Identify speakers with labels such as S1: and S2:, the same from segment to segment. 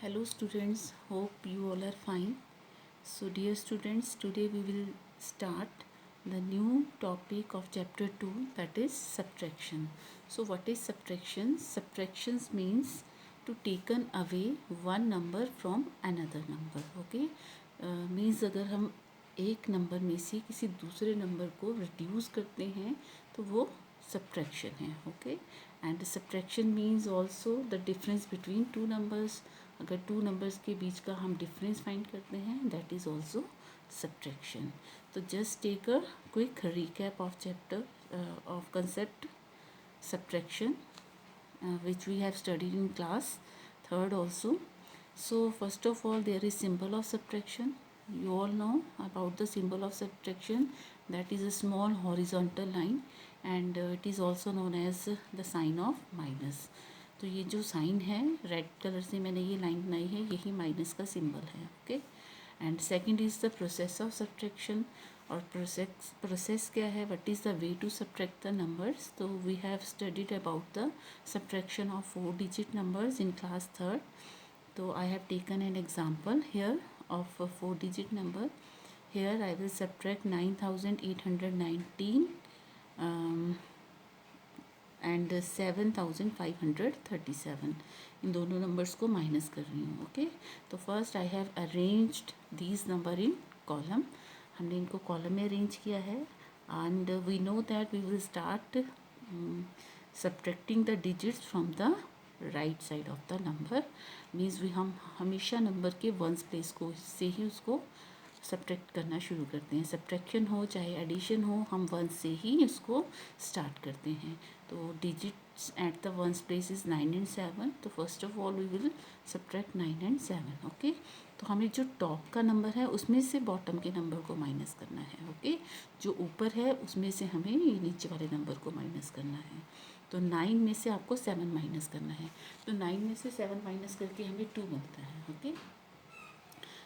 S1: Hello students, hope you all are fine. So dear students, today we will start the new topic of chapter 2, that is subtraction. So what is subtraction? Subtractions means to taken away one number from another number. Okay, means अगर हम एक number में से किसी दूसरे number को reduce करते हैं तो वो सब्ट्रैक्शन है. Okay, and subtraction means also the difference between two numbers. अगर टू नंबर्स के बीच का हम डिफरेंस फाइंड करते हैं, दैट इज़ ऑल्सो सब्ट्रैक्शन. तो just take a quick recap of chapter of concept subtraction, which we have studied in class third also. So first of all, there is symbol of subtraction. You all know about the symbol of subtraction, that is a small horizontal line, and it is also known as the sign of minus. तो ये जो sign है red colour से मैंने ये line बनाई है, यही माइनस का सिंबल है. Okay, and second is the process of subtraction. और प्रोसेस क्या है, what is the way to subtract the numbers. तो we have studied about the subtraction of 4 digit numbers in class third. तो I have taken an example here of 4 digit number. Here I will subtract 9819 and 7537. इन दोनों numbers को minus कर रही हूँ. Okay, तो first I have arranged these number in column. हमने इनको कॉलम में अरेंज किया है. And we know that we will start subtracting the digits from the right side of the number. Means हम हमेशा नंबर के वंस प्लेस को से ही उसको सब्ट्रैक्ट करना शुरू करते हैं. सब्ट्रैक्शन हो चाहे एडिशन हो, हम वन से ही इसको स्टार्ट करते हैं. तो digits at the ones place is 9 and 7. तो first of all we will subtract 9 and 7. Okay, तो हमें जो टॉप का नंबर है उसमें से बॉटम के नंबर को माइनस करना है. ओके, जो ऊपर है उसमें से हमें ये नीचे वाले नंबर को माइनस करना है. तो 9 में से आपको 7 माइनस करना है. तो 9 में से 7 माइनस करके हमें 2 मिलता है. Okay,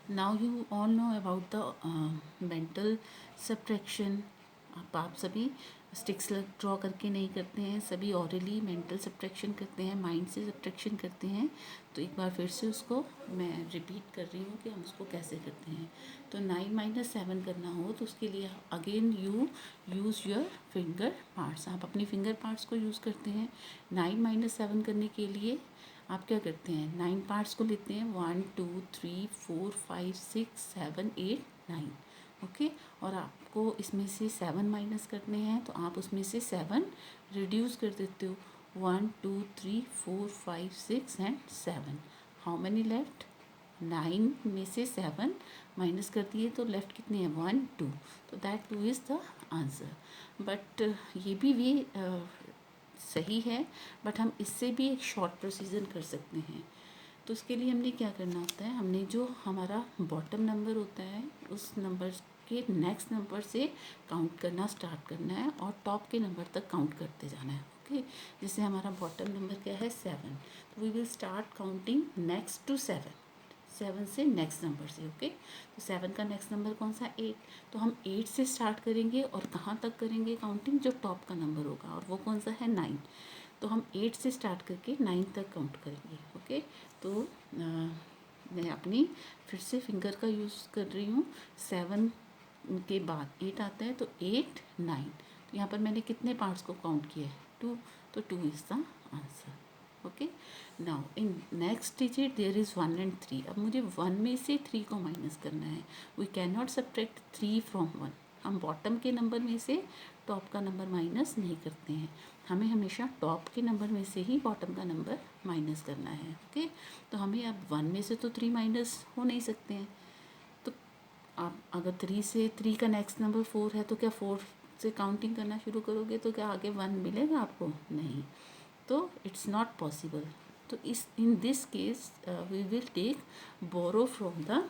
S1: now you all know about the mental subtraction. आप सभी स्टिक्स ड्रॉ करके नहीं करते हैं, सभी ऑरली मेंटल सब्ट्रैक्शन करते हैं, माइंड से सब्ट्रैक्शन करते हैं. तो एक बार फिर से उसको मैं रिपीट कर रही हूँ कि हम उसको कैसे करते हैं. तो 9 माइनस 7 करना हो तो उसके लिए again you use your finger parts. आप अपनी फिंगर पार्ट्स को यूज़ करते हैं. 9 माइनस 7 करने के लिए आप क्या करते हैं, 9 पार्ट्स को लेते हैं. 1 2 3 4 5 6 7 8 9. ओके, और आपको इसमें से 7 माइनस करने हैं तो आप उसमें से 7 रिड्यूस कर देते हो. 1 2 3 4 5 6 एंड 7. How many left? 9 में से 7 माइनस कर दिए तो लेफ्ट कितने हैं? 1 2. तो that 2 is the answer. But ये भी वे सही है, बट हम इससे भी एक शॉर्ट प्रोसीजर कर सकते हैं. तो उसके लिए हमने क्या करना होता है, हमने जो हमारा बॉटम नंबर होता है उस नंबर के नेक्स्ट नंबर से काउंट करना स्टार्ट करना है और टॉप के नंबर तक काउंट करते जाना है. ओके, जैसे हमारा बॉटम नंबर क्या है? 7. तो we will start counting next to 7. 7 से नेक्स्ट नंबर से. ओके, तो 7 का नेक्स्ट नंबर कौन सा? 8. तो हम 8 से स्टार्ट करेंगे और कहाँ तक करेंगे काउंटिंग? जो टॉप का नंबर होगा, और वो कौन सा है? 9. तो हम 8 से स्टार्ट करके 9 तक काउंट करेंगे. ओके, तो मैं अपनी फिर से फिंगर का यूज़ कर रही हूँ. 7 के बाद 8 आता है तो 8 9. तो यहाँ पर मैंने कितने पार्ट्स को काउंट किया है? 2. तो 2 is the answer. Okay, now in next digit there is 1 and 3. अब मुझे 1 में से 3 को माइनस करना है. We can not subtract 3 from 1. हम बॉटम के नंबर में से टॉप का नंबर माइनस नहीं करते हैं. हमें हमेशा टॉप के नंबर में से ही बॉटम का नंबर माइनस करना है. ओके, तो हमें अब 1 में से तो 3 माइनस हो नहीं सकते हैं. तो आप अगर 3 से 3 का नेक्स्ट नंबर 4 है तो क्या 4 से काउंटिंग करना शुरू करोगे तो क्या आगे 1 मिलेगा आपको? नहीं. तो इट्स नॉट पॉसिबल. तो इस in this case we will take borrow from the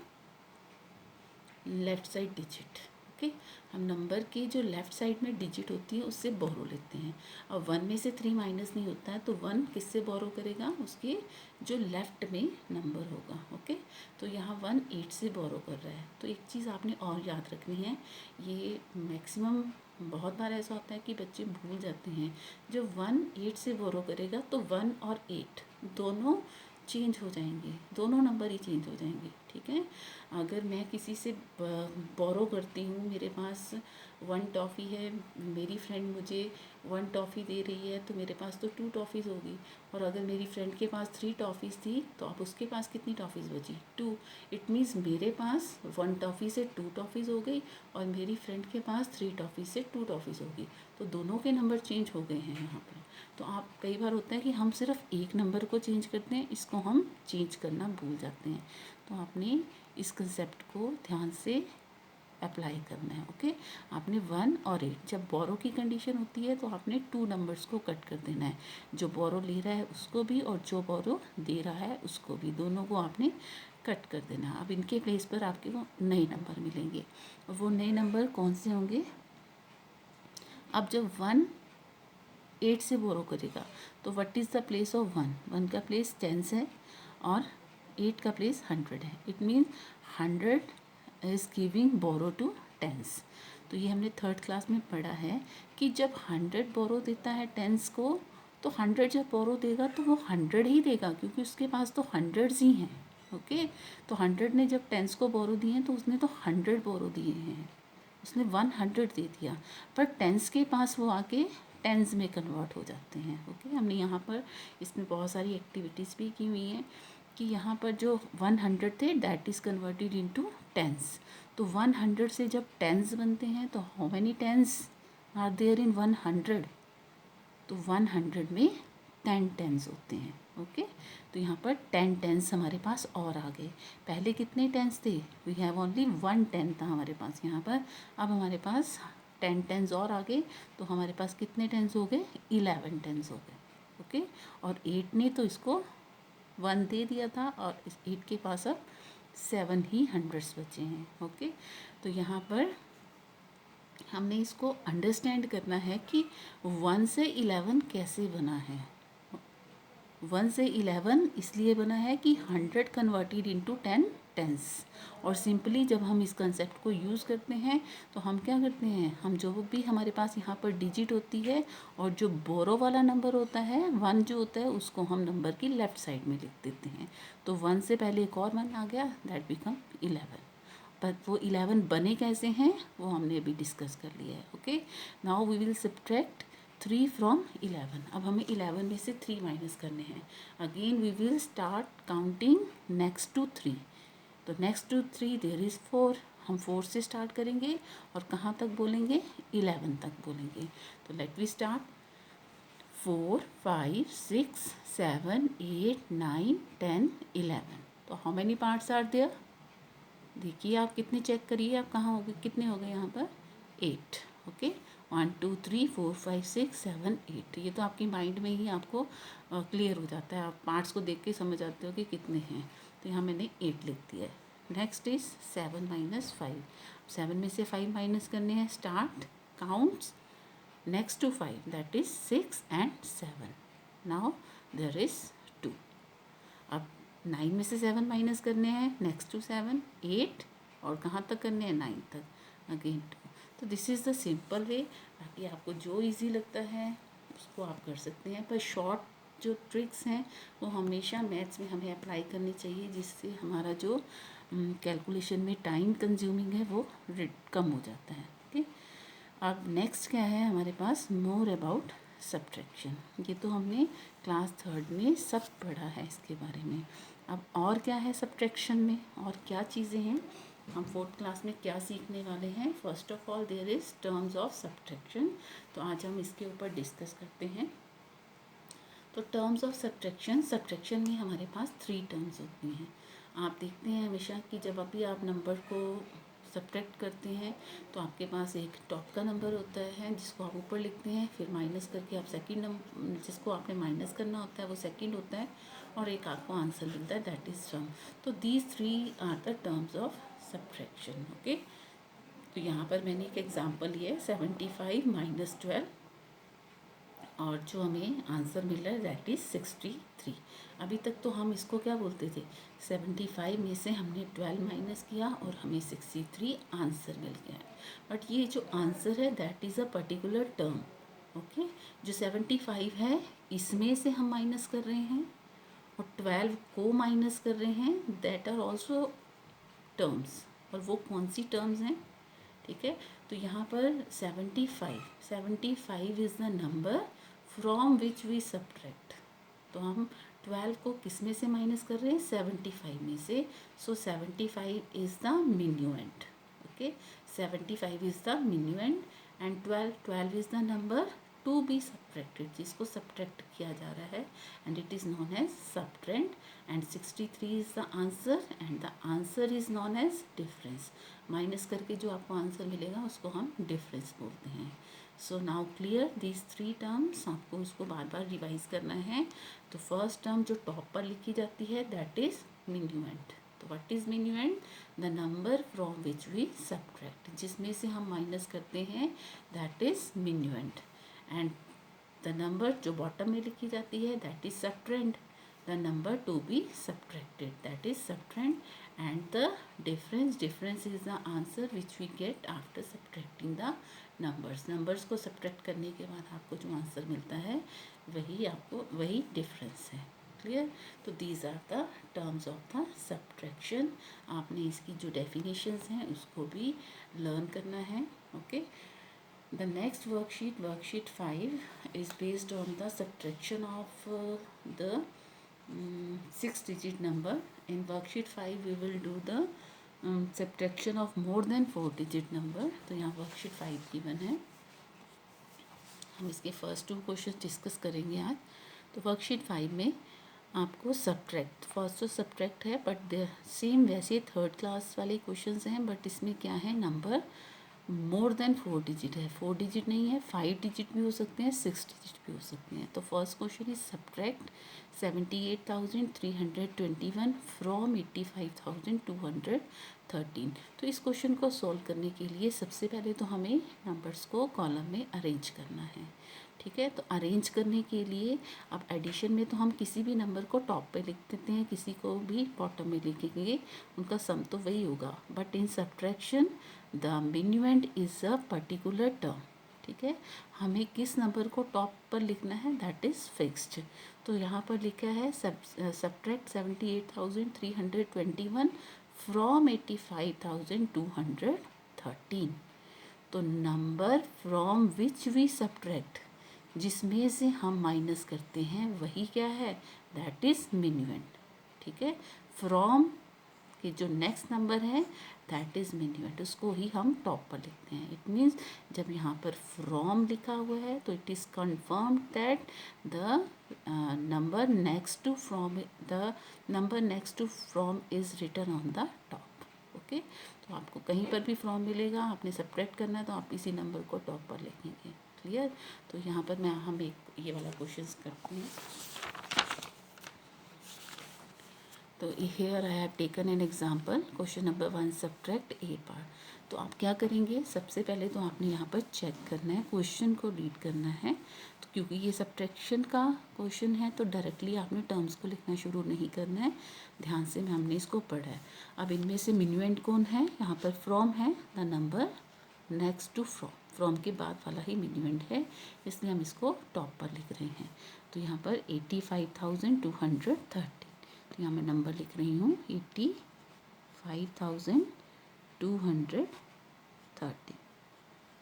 S1: left side digit. Okay, हम नंबर की जो लेफ़्ट साइड में डिजिट होती है उससे बोरो लेते हैं. अब 1 में से 3 माइनस नहीं होता है तो 1 किससे बोरो करेगा? उसके जो लेफ़्ट में नंबर होगा. ओके, तो यहाँ 1 8 से बोरो कर रहा है. तो एक चीज़ आपने और याद रखनी है, ये मैक्सिमम बहुत बार ऐसा होता है कि बच्चे भूल जाते हैं. जब 1 8 से बोरो करेगा तो 1 और 8 दोनों चेंज हो जाएंगे, दोनों नंबर ही चेंज हो जाएंगे, ठीक है। अगर मैं किसी से बोरो करती हूँ, मेरे पास 1 टॉफ़ी है, मेरी फ्रेंड मुझे 1 टॉफ़ी दे रही है, तो मेरे पास तो 2 टॉफ़ीज़ होगी। और अगर मेरी फ्रेंड के पास 3 टॉफ़ीज़ थी, तो अब उसके पास कितनी टॉफ़ीज़ बची? 2। इट मीन्स मेरे पास 1 टॉफ़ी से 2 टॉफ़ीज़ हो गई और मेरी फ्रेंड के पास 3 टॉफ़ी से 2 टॉफ़ीज़ होगी। तो दोनों के नंबर चेंज हो गए हैं यहाँ पर। तो आप कई बार होता है कि हम सिर्फ एक नंबर को चेंज करते हैं, इसको हम चेंज करना भूल जाते हैं। तो आपने इस कंसेप्ट को ध्यान से अप्लाई करना है, ओके। आपने 1 और 8, जब बोरो की कंडीशन होती है तो आपने 2 नंबर्स को कट कर देना है, जो बोरो ले रहा है उसको भी और जो बोरो दे रहा है उसको भी, दोनों को आपने कट कर देना। अब इनके प्लेस पर आपके को नए नंबर मिलेंगे, और वो नए नंबर कौन से होंगे? अब जब 1 8 से बोरो करेगा तो what is the place of 1? 1 का प्लेस 10 है और 8 का प्लेस 100 है। It means 100 is giving borrow to 10s। तो ये हमने 3rd क्लास में पढ़ा है कि जब 100 बोरो देता है 10s को, तो 100 जब बोरो देगा तो वो 100 ही देगा, क्योंकि उसके पास तो 100s ही हैं, ओके। तो 100 ने जब 10s को बोरो दिए हैं तो उसने तो 100 बोरो दिए हैं, उसने 100 दे दिया, पर टेंस के पास वो आके टेंस में कन्वर्ट हो जाते हैं, ओके। हमने यहाँ पर इसमें बहुत सारी एक्टिविटीज़ भी की हुई हैं कि यहाँ पर जो 100 थे that is converted into tens. तो 100 से जब टेंस बनते हैं तो how many tens are there in 100? तो 100 में 10 टेंस होते हैं, ओके। तो यहाँ पर 10 टेंस हमारे पास और आ गए। पहले कितने टेंस थे? वी हैव ओनली 1 10 था हमारे पास यहाँ पर। अब हमारे पास 10 टेंस और आ गए, तो हमारे पास कितने टेंस हो गए? 11 टेंस हो गए, ओके। और 8 ने तो इसको 1 दे दिया था, और इस 8 के पास अब 7 ही हंड्रेड्स बचे हैं, ओके। तो यहाँ पर हमने इसको अंडरस्टैंड करना है कि 1 से 11 कैसे बना है। 1 से 11 इसलिए बना है कि 100 कन्वर्टेड इनटू 10 टेंस। और सिंपली जब हम इस कंसेप्ट को यूज़ करते हैं तो हम क्या करते हैं, हम जो भी हमारे पास यहाँ पर डिजिट होती है और जो बोरो वाला नंबर होता है 1 जो होता है, उसको हम नंबर की लेफ़्ट साइड में लिख देते हैं। तो 1 से पहले एक और 1 आ गया, दैट बिकम 11। पर वो 11 बने कैसे हैं वो हमने अभी डिस्कस कर लिया है, okay. Now we will subtract 3 from 11। अब हमें 11 में से 3 माइनस करने हैं। Again we will start counting next to 3। तो नेक्स्ट टू 3 देयर इज़ 4। हम 4 से स्टार्ट करेंगे और कहाँ तक बोलेंगे? 11 तक बोलेंगे। तो लेट वी स्टार्ट। 4 5 6 7 8 9 10 11। तो how many parts are there? देखिए आप कितने चेक करिए, आप कहाँ हो गए, कितने हो गए यहाँ पर? 8, ओके। 1 2 3 4 5 6 7 8। ये तो आपकी माइंड में ही आपको क्लियर हो जाता है, आप पार्ट्स को देख के समझ आते हो कि कितने हैं। तो यहाँ मैंने 8 लिख दिया है। Next is 7 minus 5। 7 में से 5 माइनस करने हैं। Start counts next to 5, that is 6 and 7। Now there is 2। अब 9 में से 7 माइनस करने हैं, नेक्स्ट टू 7 8, और कहाँ तक करने हैं? 9 तक, अगेन 2। तो this is the simple way. बाकी आपको जो इजी लगता है उसको आप कर सकते हैं, पर शॉर्ट जो ट्रिक्स हैं वो हमेशा मैथ्स में हमें अप्लाई करनी चाहिए, जिससे हमारा जो कैलकुलेशन में टाइम कंज्यूमिंग है वो कम हो जाता है, ओके। अब नेक्स्ट क्या है हमारे पास? More about subtraction. ये तो हमने क्लास 3rd में सब पढ़ा है इसके बारे में। अब और क्या है सब्ट्रैक्शन में, और क्या चीज़ें हैं, हम 4th क्लास में क्या सीखने वाले हैं? First of all there is terms of subtraction. तो आज हम इसके ऊपर डिस्कस करते हैं। तो टर्म्स ऑफ सब्ट्रैक्शन, सब्ट्रैक्शन में हमारे पास 3 टर्म्स होती हैं। आप देखते हैं हमेशा कि जब अभी आप नंबर को सब्ट्रैक्ट करते हैं तो आपके पास एक टॉप का नंबर होता है जिसको आप ऊपर लिखते हैं, फिर माइनस करके आप सेकंड नंबर जिसको आपने माइनस करना होता है वो सेकंड होता है, और एक आपको आंसर मिलता है, दैट इज़ सम। तो these 3 are the terms of subtraction, okay. तो यहाँ पर मैंने एक एग्जांपल लिया है 75 माइनस 12, और जो हमें आंसर मिल रहा है दैट इज़ 63। अभी तक तो हम इसको क्या बोलते थे? 75 में से हमने 12 माइनस किया और हमें 63 आंसर मिल गया है। बट ये जो आंसर है that is a particular term, okay. जो 75 है इसमें से हम माइनस कर रहे हैं, और 12 को माइनस कर रहे हैं, दैट आर ऑल्सो टर्म्स। और वो कौन सी टर्म्स हैं, ठीक है। तो यहाँ पर 75 is the number from which we subtract. तो हम 12 को किस में से माइनस कर रहे हैं, 75 में से। So 75 is the minuend, okay. 75 is the minuend and 12 is the number to be subtracted, जिसको सब्ट्रैक्ट किया जा रहा है, and it is known as subtrahend. And 63 is the answer and the answer is known as difference. Minus करके जो आपको answer मिलेगा उसको हम डिफरेंस बोलते हैं। So now clear these 3 terms, आपको उसको बार बार रिवाइज करना है। तो फर्स्ट टर्म जो टॉप पर लिखी जाती है दैट इज़ मिन्यूएंट। तो what is minuend, the number from which we subtract, जिसमें से हम माइनस करते हैं, that is minuend. And the number जो बॉटम में लिखी जाती है that is subtrahend, the number to be subtracted that is subtrahend, and the difference is the answer which we get after subtracting the numbers को subtract करने के बाद आपको जो आंसर मिलता है वही डिफरेंस है। क्लियर। तो these are the terms of the subtraction. आपने इसकी जो डेफिनेशंस हैं उसको भी लर्न करना है, okay. The next worksheet 5 is based on the subtraction of the 6-digit number. In worksheet 5 we will do the subtraction of more than 4-digit number. तो यहाँ worksheet 5 गिवन है, हम इसके फर्स्ट 2 क्वेश्चन डिस्कस करेंगे आज। तो वर्कशीट 5 में आपको सब्ट्रैक्ट, फर्स्ट तो सब्ट्रैक्ट है बट सेम वैसे 3rd क्लास वाले क्वेश्चंस हैं, बट इसमें क्या है, नंबर मोर देन 4 डिजिट है। 4 डिजिट नहीं है, 5 डिजिट भी हो सकते हैं, 6 डिजिट भी हो सकते हैं। तो first question is subtract 78,321 from 85,213। तो इस क्वेश्चन को सॉल्व करने के लिए सबसे पहले तो हमें नंबर्स को कॉलम में अरेंज करना है, ठीक है। तो अरेंज करने के लिए अब एडिशन में तो हम किसी भी नंबर को टॉप पे लिख देते हैं, किसी को भी बॉटम में लिखेंगे, उनका सम तो वही होगा। But in subtraction the minuend is a particular term, ठीक है। हमें किस नंबर को टॉप पर लिखना है, दैट इज़ फिक्स्ड। तो यहाँ पर लिखा है सब्ट्रैक्ट 78,321 फ्रॉम 85,213। तो number from which we subtract, जिसमें से हम माइनस करते हैं, वही क्या है, दैट इज़ मिन्यूएंट, ठीक है। फ्रॉम कि जो नेक्स्ट नंबर है दैट इज़ मिन्यूएंट, उसको ही हम टॉप पर लिखते हैं। इट मीन्स जब यहाँ पर फ्रॉम लिखा हुआ है तो it is confirm that the number next to from is written on the top, okay. तो आपको कहीं पर भी फ्रॉम मिलेगा, आपने सब्ट्रैक्ट करना है तो आप इसी नंबर को टॉप पर लिखेंगे। क्लियर। तो यहाँ पर हम एक ये वाला क्वेश्चन करते हैं। तो here I have taken an example, question number 1 subtract 8 part. तो आप क्या करेंगे, सबसे पहले तो आपने यहाँ पर चेक करना है, क्वेश्चन को रीड करना है। तो क्योंकि ये सब्ट्रैक्शन का क्वेश्चन है तो डायरेक्टली आपने टर्म्स को लिखना शुरू नहीं करना है, ध्यान से हमने इसको पढ़ा है। अब इनमें से मिन्यूएंट कौन है, यहाँ पर फ्रॉम है, the number next to from के बाद वाला ही मिन्यूएंट है, इसलिए हम इसको टॉप पर लिख रहे हैं। तो यहाँ पर 85,230, तो यहाँ मैं नंबर लिख रही हूँ 85,230।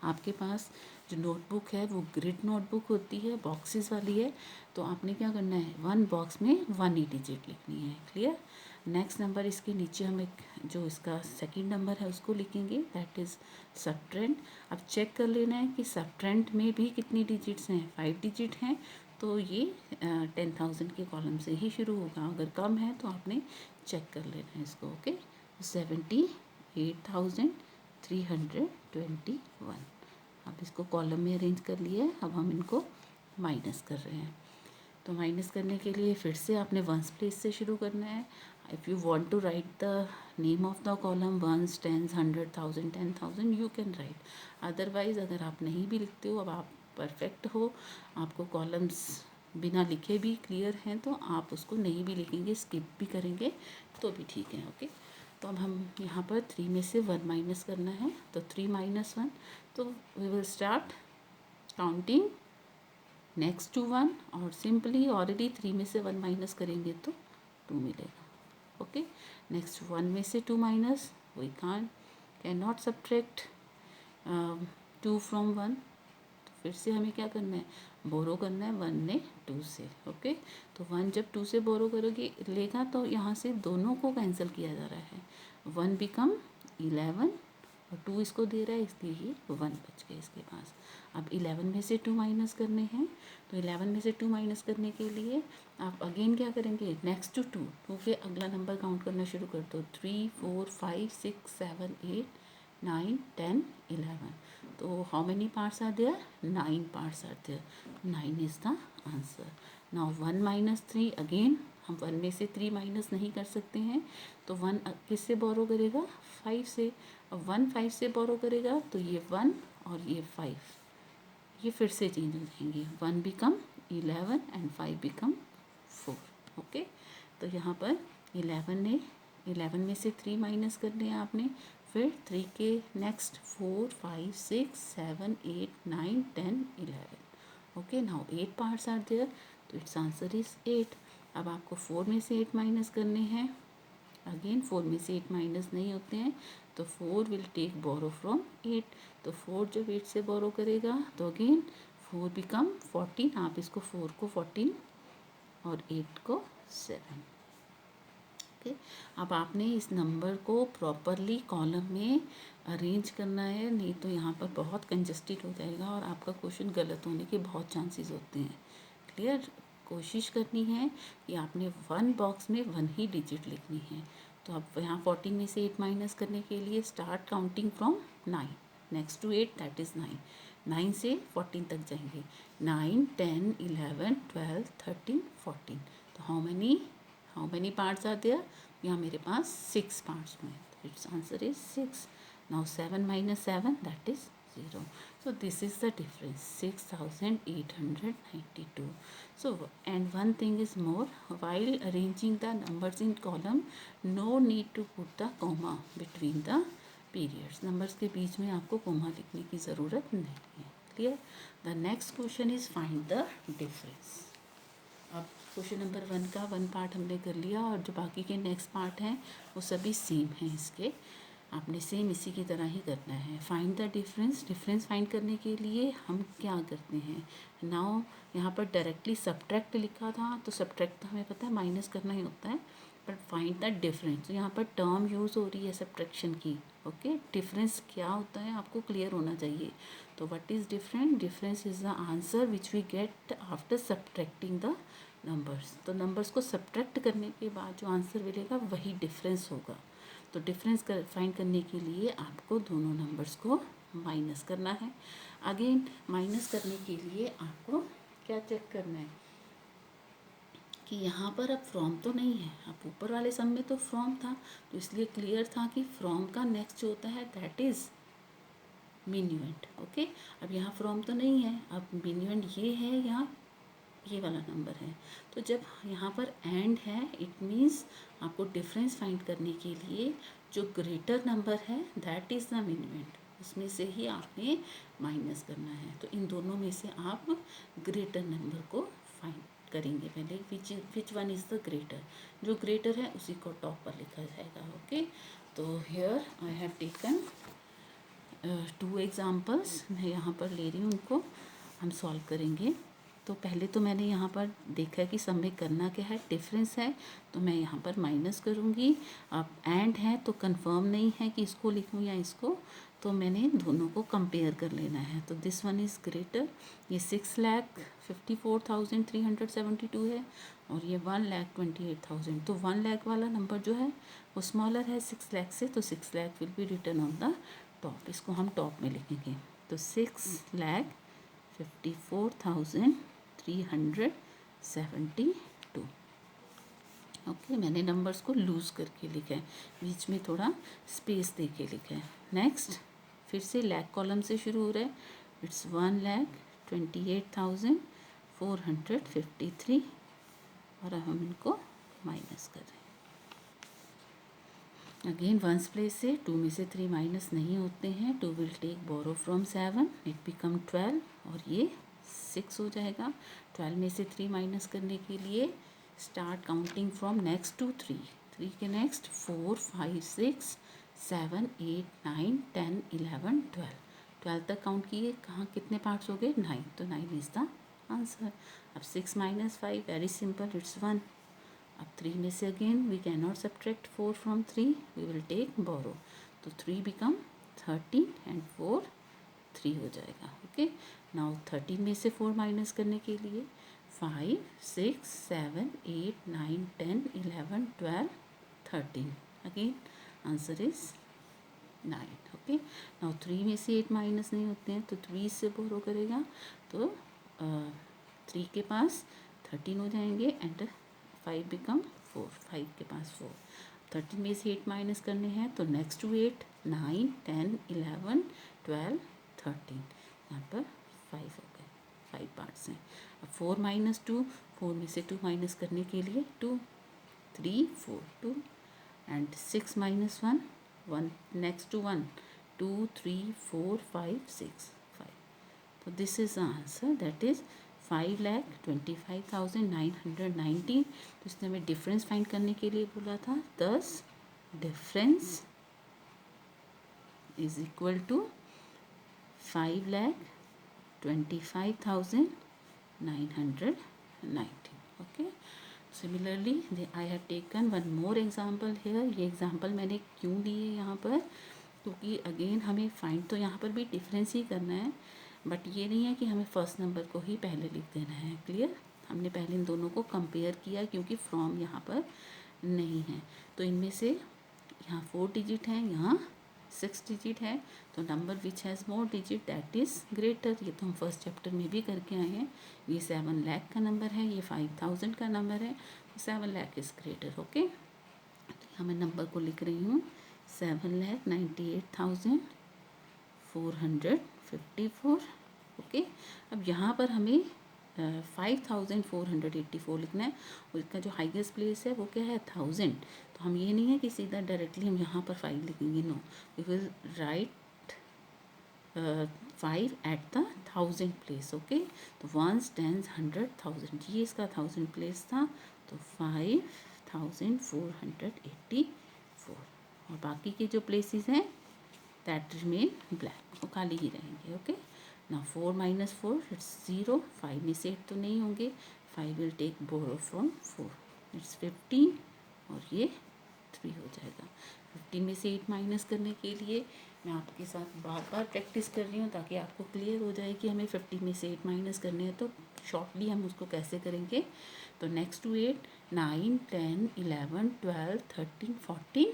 S1: आपके पास जो नोटबुक है वो ग्रिड नोटबुक होती है, बॉक्सेस वाली है, तो आपने क्या करना है, 1 बॉक्स में 1 ही डिजिट लिखनी है। क्लियर। नेक्स्ट नंबर इसके नीचे हम एक जो इसका सेकंड नंबर है उसको लिखेंगे, दैट इज़ सब्ट्रेंड। अब चेक कर लेना है कि सब्ट्रेंड में भी कितनी डिजिट्स हैं, 5 डिजिट हैं, तो ये 10,000 के कॉलम से ही शुरू होगा। अगर कम है तो आपने चेक कर लेना है इसको, ओके। 78,321। अब इसको कॉलम में अरेंज कर लिया है, अब हम इनको माइनस कर रहे हैं। तो माइनस करने के लिए फिर से आपने वंस प्लेस से शुरू करना है। If you want to write the name of the column, ones, tens, 100,000, 10,000, you can write. Otherwise अगर आप नहीं भी लिखते हो, अब आप परफेक्ट हो, आपको कॉलम्स बिना लिखे भी क्लियर हैं, तो आप उसको नहीं भी लिखेंगे, स्किप भी करेंगे तो भी ठीक है, ओके। तो अब हम यहाँ पर 3 में से 1 माइनस करना है, तो 3 - 1, तो we will start counting next to 1, और सिंपली ऑलरेडी 3 में से 1 माइनस करेंगे तो 2 मिलेगा। ओके, नेक्स्ट 1 में से 2 minus, we can not subtract 2 from 1। तो फिर से हमें क्या करना है, बोरो करना है 1 ने 2 से। ओके, तो 1 जब 2 से बोरो करोगे लेगा तो यहाँ से दोनों को कैंसिल किया जा रहा है, 1 बिकम 11 और 2 इसको दे रहा है, इसलिए ये 1 बच गया इसके पास। अब 11 में से 2 माइनस करने हैं, तो 11 में से 2 माइनस करने के लिए आप अगेन क्या करेंगे, नेक्स्ट टू 2 पे अगला नंबर काउंट करना शुरू कर दो, 3 4 5 6 7 8 9 10 11। तो how many parts are there, 9 parts are there, 9 is the answer. Now 1 minus 3, again हम 1 में से 3 माइनस नहीं कर सकते हैं, तो 1 किससे बोरो करेगा, 5 से। अब 1 5 से बोरो करेगा तो ये 1 और ये 5 ये फिर से चेंज हो जाएंगे, 1 बिकम 11 एंड 5 बिकम 4। ओके, तो यहाँ पर 11 में से 3 माइनस कर लिया आपने, फिर 3 के next 4 5 6 7 8 9 10 11। Okay, now 8 parts are there, तो इट्स आंसर इज 8। अब आपको 4 में से 8 माइनस करने हैं, अगेन 4 में से 8 माइनस नहीं होते हैं, तो 4 विल टेक बोरो फ्रॉम 8। तो 4 जब 8 से बोरो करेगा तो अगेन 4 बिकम 14, आप इसको 4 को 14 और 8 को 7। ओके, अब आपने इस नंबर को प्रॉपरली कॉलम में अरेंज करना है, नहीं तो यहाँ पर बहुत कंजस्टेड हो जाएगा और आपका क्वेश्चन गलत होने के बहुत चांसेस होते हैं। क्लियर, कोशिश करनी है कि आपने 1 बॉक्स में 1 ही डिजिट लिखनी है। तो अब यहाँ 14 में से 8 माइनस करने के लिए start counting from 9, next to 8 that is 9, 9 से 14 तक जाएंगे, 9 10 11 12 13 14। तो how many parts are there, यहाँ मेरे पास 6 पार्ट्स में, तो it's answer is 6। Now 7 minus 7 that is 0. So this is the difference, 6892. So, and one thing is more, while arranging the numbers in column, no need to put the comma between the periods. numbers के बीच में आपको comma लिखने की ज़रूरत नहीं है। Clear? The next question is find the difference. अब question number 1 का 1 पार्ट हमने कर लिया और जो बाकी के नेक्स्ट पार्ट हैं वो सभी सेम हैं इसके, आपने सेम इसी की तरह ही करना है। Find the difference, difference find करने के लिए हम क्या करते हैं, नाउ यहाँ पर डायरेक्टली सब्ट्रैक्ट लिखा था, तो सब्ट्रैक्ट तो हमें पता है माइनस करना ही होता है, बट फाइंड द डिफरेंस, तो यहाँ पर टर्म यूज़ हो रही है सब्ट्रैक्शन की। ओके, डिफरेंस क्या होता है आपको क्लियर होना चाहिए। तो what is different, difference is the answer which we get after subtracting the numbers. तो नंबर्स को सब्ट्रैक्ट करने के बाद जो आंसर मिलेगा वही डिफरेंस होगा। तो डिफरेंस फाइंड करने के लिए आपको दोनों नंबर्स को माइनस करना है। अगेन माइनस करने के लिए आपको क्या चेक करना है कि यहाँ पर अब फ्रॉम तो नहीं है, अब ऊपर वाले सम में तो फ्रॉम था, तो इसलिए क्लियर था कि फ्रॉम का नेक्स्ट जो होता है दैट इज़ मिन्यूएंट। ओके, अब यहाँ फ्रॉम तो नहीं है, अब मिन्यूएंट ये है, यहाँ ये वाला नंबर है, तो जब यहाँ पर एंड है इट मीन्स आपको डिफरेंस फाइंड करने के लिए जो ग्रेटर नंबर है दैट इज़ द मिन्यूएंट, उसमें से ही आपने माइनस करना है। तो इन दोनों में से आप ग्रेटर नंबर को फाइंड करेंगे पहले, which one is the greater, जो ग्रेटर है उसी को टॉप पर लिखा जाएगा। ओके, तो here I have taken 2 examples, मैं यहाँ पर ले रही हूँ, उनको हम सॉल्व करेंगे। तो पहले तो मैंने यहाँ पर देखा कि सम में करना क्या है, डिफरेंस है, तो मैं यहाँ पर माइनस करूँगी। अब एंड है तो कंफर्म नहीं है कि इसको लिखूँ या इसको, तो मैंने दोनों को कंपेयर कर लेना है। तो दिस वन इज़ ग्रेटर, ये 6,54,372 है और ये 1,28,000। तो 1 लाख वाला नंबर जो है वो स्मॉलर है 6 लाख से, तो 6 lakh will be written on the top, इसको हम टॉप में लिखेंगे। तो 6,54,372। ओके, मैंने नंबर्स को लूज़ करके लिखा है, बीच में थोड़ा स्पेस दे के लिखा है। नेक्स्ट फिर से लाख कॉलम से शुरू हो रहा है, इट्स 1,28,453 और अब हम इनको माइनस कर रहे हैं। अगेन वंस प्लेस से 2 में से 3 माइनस नहीं होते हैं, 2 will take borrow from 7, it become 12 और ये 6 हो जाएगा। 12 में से 3 माइनस करने के लिए start counting from next to 3. 3 के next 4 5 6 7 8 9 10 11 12. 12 तक काउंट किए, कहाँ कितने पार्ट्स हो गए? 9. तो 9 इज़ द आंसर. अब 6 minus 5 वेरी सिंपल, इट्स 1. अब 3 में से again we can not subtract 4 from 3, we will take borrow. तो 3 बिकम 13 एंड 4 3 हो जाएगा. ओके, नाउ 13 में से 4 माइनस करने के लिए 5 6 7 8 9 10 11 12 13. Again answer is 9. Okay, now 3 में से 8 माइनस नहीं होते हैं, तो 3 से बोरो करेगा तो 3 के पास 13 हो जाएंगे एंड 5 बिकम 4. 5 के पास 4. 13 में से 8 माइनस करने हैं तो नेक्स्ट टू 8 9 10 11 12 13. यहाँ पर 5 हो गए, 5 पार्ट्स हैं. अब 4 माइनस 2, 4 में से 2 माइनस करने के लिए 2 3 4 2 एंड 6 माइनस 1 1 नेक्स्ट टू 1 2 3 4 5 6 5. तो this is answer, that is 5,25,919. तो इसने हमें डिफरेंस फाइंड करने के लिए बोला था. Thus difference is equal to 5,25,919. Okay, similarly I have taken one more example here. ये एग्जाम्पल मैंने क्यों लिए यहाँ पर, क्योंकि अगेन हमें फाइंड तो यहाँ पर भी डिफरेंस ही करना है, बट ये नहीं है कि हमें फर्स्ट नंबर को ही पहले लिख देना है. क्लियर, हमने पहले इन दोनों को कंपेयर किया क्योंकि फ्रॉम यहाँ पर नहीं है. तो इनमें से यहाँ 4 डिजिट है, यहाँ 6 डिजिट है, तो number which has more digit that is greater. ये तो हम फर्स्ट चैप्टर में भी करके आए हैं. ये 7 लाख का नंबर है, ये 5000 का नंबर है, तो 7 लाख इज़ ग्रेटर. ओके, तो यहाँ मैं नंबर को लिख रही हूँ 7,98,454. ओके, अब यहाँ पर हमें 5,484 लिखना है, और इसका जो हाईएस्ट प्लेस है वो क्या है? 1000. तो हम ये नहीं है कि सीधा डायरेक्टली हम यहाँ पर 5 लिखेंगे, no, we will write 5 at the 1000 place. Okay, तो 1s 10s 100 1000, ये इसका 1000 प्लेस था, तो 5,484. और बाकी के जो प्लेसेस हैं दैट रिमेन ब्लैक, वो खाली ही रहेंगे. ओके, ना 4 minus 4 इट्स 0. 5 में से 8 तो नहीं होंगे, 5 will take borrow from 4, it's 15, और ये 3 हो जाएगा. 15 में से 8 माइनस करने के लिए मैं आपके साथ बार बार प्रैक्टिस कर रही हूँ ताकि आपको क्लियर हो जाए कि हमें 15 में से 8 माइनस करने हैं. तो शॉर्टली हम उसको कैसे करेंगे, तो नेक्स्ट टू 8 9 10 11 12 13 14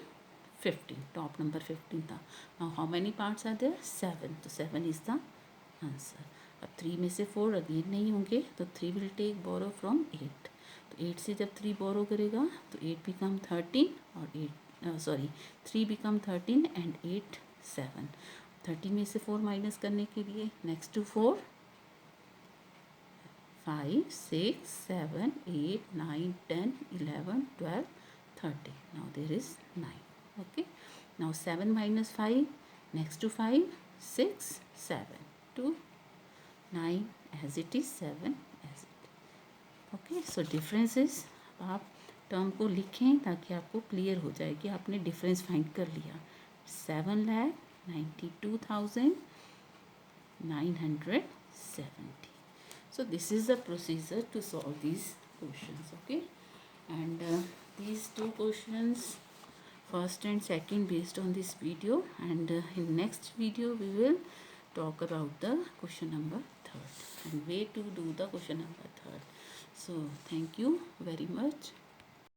S1: 15. टॉप नंबर 15 था. Now how many parts are there? 7. तो 7 इज़ द आंसर. अब 3 में से 4 अगेन नहीं होंगे, तो 3 विल टेक बोरो फ्रॉम 8. तो 8 से जब 3 बोरो करेगा तो 8 बिकम 13, और 3 बिकम 13 एंड 8 7. 13 में से 4 माइनस करने के लिए next to 4 5 6 7 8 9 10 11 12 13. Now there is 9. Okay, now 7 minus 5 next to 5 6 7 2 9 as it is, 7 as it. Okay, so difference is, आप टर्म को लिखें ताकि आपको क्लियर हो जाए कि आपने डिफरेंस फाइंड कर लिया. 7,92,970. So this is the procedure to solve these questions. Okay, and these two questions, first and second, based on this video, and in next video we will talk about the question number 3rd and way to do the question number 3rd. So thank you very much.